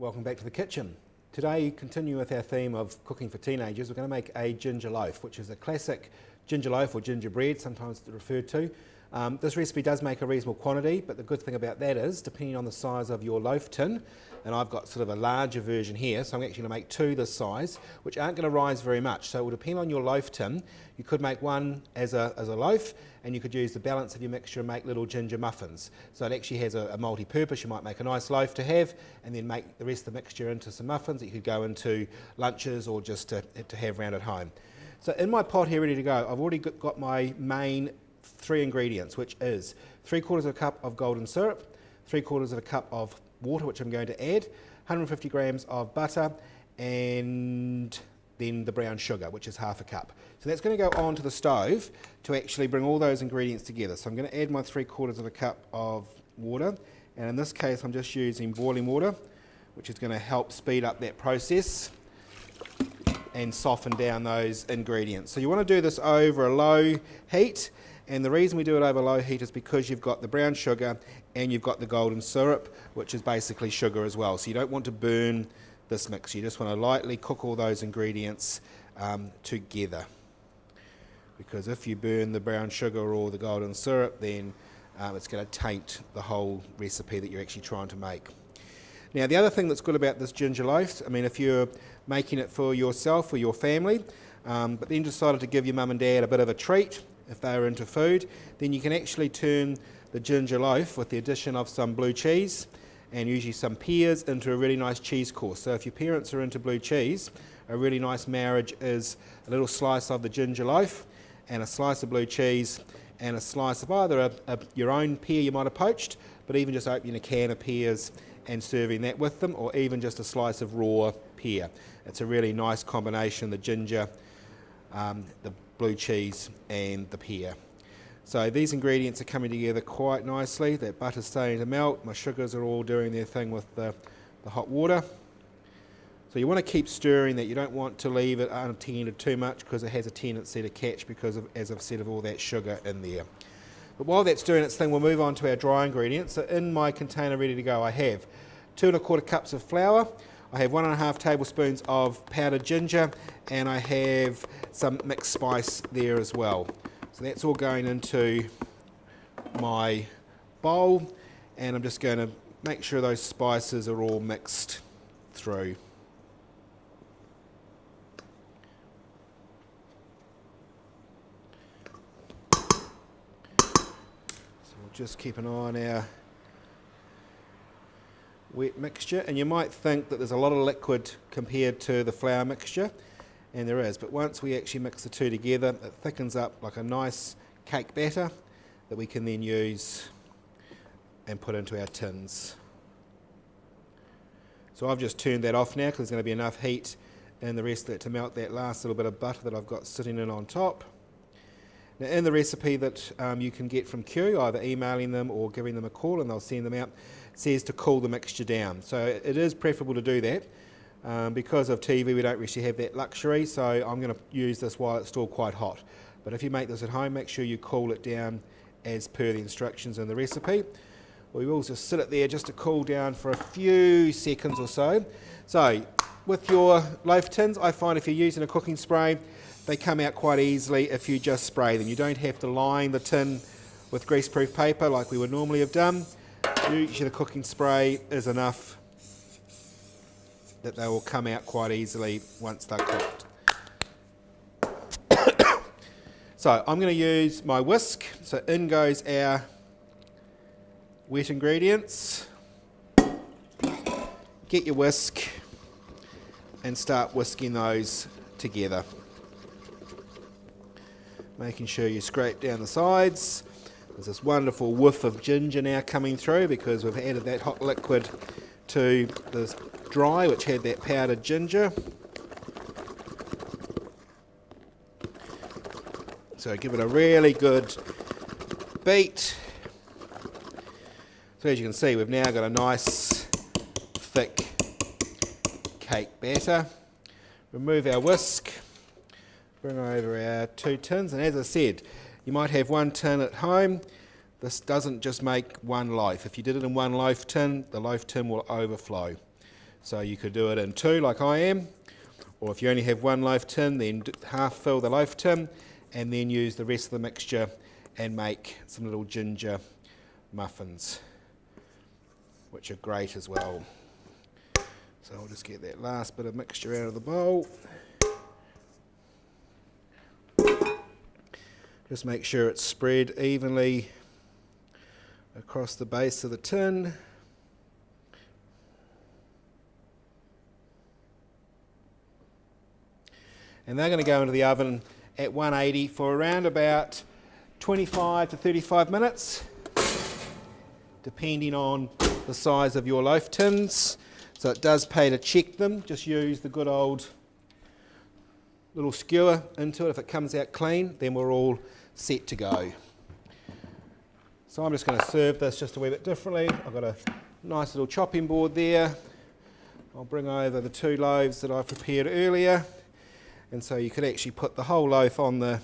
Welcome back to the kitchen. Today, continue with our theme of cooking for teenagers. We're going to make a ginger loaf, which is a classic ginger loaf or gingerbread, sometimes it's referred to. This recipe does make a reasonable quantity, but the good thing about that is, depending on the size of your loaf tin, and I've got sort of a larger version here, so I'm actually going to make two this size, which aren't going to rise very much. So it will depend on your loaf tin. You could make one as a loaf, and you could use the balance of your mixture and make little ginger muffins. So it actually has a multi-purpose. You might make a nice loaf to have, and then make the rest of the mixture into some muffins that you could go into lunches or just to have around at home. So in my pot here ready to go, I've already got my main three ingredients, which is 3/4 of a cup of golden syrup, 3/4 of a cup of water, which I'm going to add, 150 grams of butter, and then the brown sugar, which is half a cup. So that's going to go onto the stove to actually bring all those ingredients together. So I'm going to add my 3/4 of a cup of water, and in this case I'm just using boiling water, which is going to help speed up that process and soften down those ingredients. So you want to do this over a low heat, and the reason we do it over low heat is because you've got the brown sugar and you've got the golden syrup, which is basically sugar as well. So you don't want to burn this mix, you just want to lightly cook all those ingredients together. Because if you burn the brown sugar or the golden syrup, then it's going to taint the whole recipe that you're actually trying to make. Now the other thing that's good about this ginger loaf, I mean if you're making it for yourself or your family, but then decided to give your mum and dad a bit of a treat, if they are into food, then you can actually turn the ginger loaf with the addition of some blue cheese and usually some pears into a really nice cheese course. So if your parents are into blue cheese, a really nice marriage is a little slice of the ginger loaf and a slice of blue cheese and a slice of either your own pear you might have poached, but even just opening a can of pears and serving that with them, or even just a slice of raw pear. It's a really nice combination, the ginger, the blue cheese and the pear. So these ingredients are coming together quite nicely. That butter's starting to melt, my sugars are all doing their thing with the hot water. So you want to keep stirring that, you don't want to leave it unattended too much because it has a tendency to catch because of, as I've said, of all that sugar in there. But while that's doing its thing, we'll move on to our dry ingredients. So in my container ready to go, I have 2 1/4 cups of flour, I have 1 1/2 tablespoons of powdered ginger, and I have some mixed spice there as well. So that's all going into my bowl, and I'm just going to make sure those spices are all mixed through. So we'll just keep an eye on our wet mixture, and you might think that there's a lot of liquid compared to the flour mixture, and there is, but once we actually mix the two together, it thickens up like a nice cake batter that we can then use and put into our tins. So I've just turned that off now because there's going to be enough heat in the rest of it to melt that last little bit of butter that I've got sitting in on top. Now in the recipe that you can get from Q, either emailing them or giving them a call and they'll send them out, it says to cool the mixture down. So it is preferable to do that. Because of TV we don't actually have that luxury, so I'm going to use this while it's still quite hot. But if you make this at home, make sure you cool it down as per the instructions in the recipe. We will just sit it there just to cool down for a few seconds or so. So with your loaf tins, I find if you're using a cooking spray, they come out quite easily if you just spray them. You don't have to line the tin with greaseproof paper like we would normally have done. Usually the cooking spray is enough that they will come out quite easily once they're cooked. So I'm going to use my whisk. So in goes our wet ingredients. Get your whisk and start whisking those together. Making sure you scrape down the sides. There's this wonderful whiff of ginger now coming through because we've added that hot liquid to the dry, which had that powdered ginger. So give it a really good beat. So as you can see, we've now got a nice thick cake batter. Remove our whisk, bring over our 2 tins, and as I said, you might have 1 tin at home. This doesn't just make one loaf. If you did it in one loaf tin, the loaf tin will overflow. So you could do it in 2 like I am, or if you only have 1 loaf tin, then half fill the loaf tin and then use the rest of the mixture and make some little ginger muffins, which are great as well. So I'll just get that last bit of mixture out of the bowl. Just make sure it's spread evenly across the base of the tin. And they're going to go into the oven at 180 for around about 25 to 35 minutes, depending on the size of your loaf tins. So it does pay to check them. Just use the good old little skewer into it. If it comes out clean, then we're all set to go. So I'm just going to serve this just a wee bit differently. I've got a nice little chopping board there. I'll bring over the 2 loaves that I prepared earlier. And so you could actually put the whole loaf on the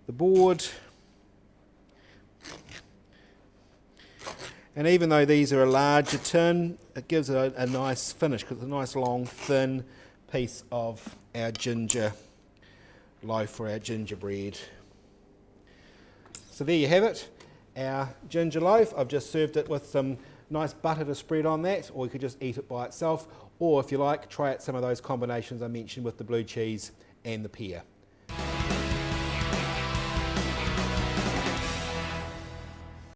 board. And even though these are a larger tin, it gives it a nice finish because it's a nice long thin piece of our ginger loaf or our gingerbread. So there you have it, our ginger loaf. I've just served it with some nice butter to spread on that, or you could just eat it by itself, or if you like, try out some of those combinations I mentioned with the blue cheese and the pear.